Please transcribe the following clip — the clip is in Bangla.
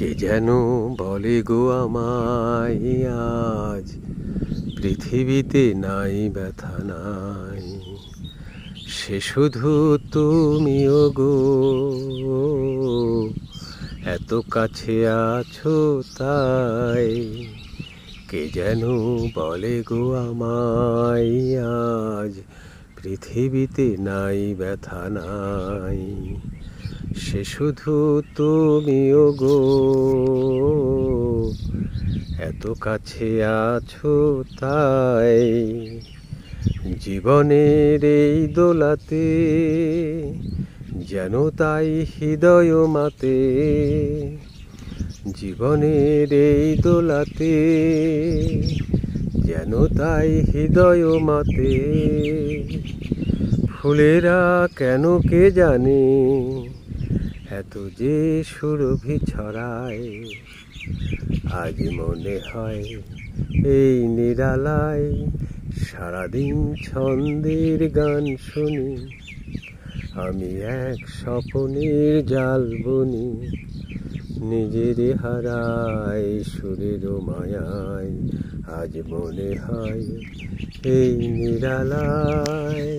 কে যেন বলে গো আমায় আজ পৃথিবীতে নাই ব্যথা নাই, সে শুধু তুমিও গো, এত কাছে আছো তাই। কে যেন বলে গো আমায় আজ পৃথিবীতে নাই ব্যথা নাই, সে শুধু তুমিও গো, এত কাছে আছো তাই। জীবনের এই দোলাতে যেন তাই হৃদয় মাতে, জীবনের এই দোলাতে যেন তাই হৃদয় মাতে। ফুলেরা কেন কে জানে এত যে সুরভি ছড়ায়, আজ মনে হয় এই নিরালায় সারাদিন ছন্দের গান শুনি। আমি এক স্বপ্নের জাল বুনি, নিজের হারাই সুরের মায়ায়, আজ মনে হয় এই নিরালায়।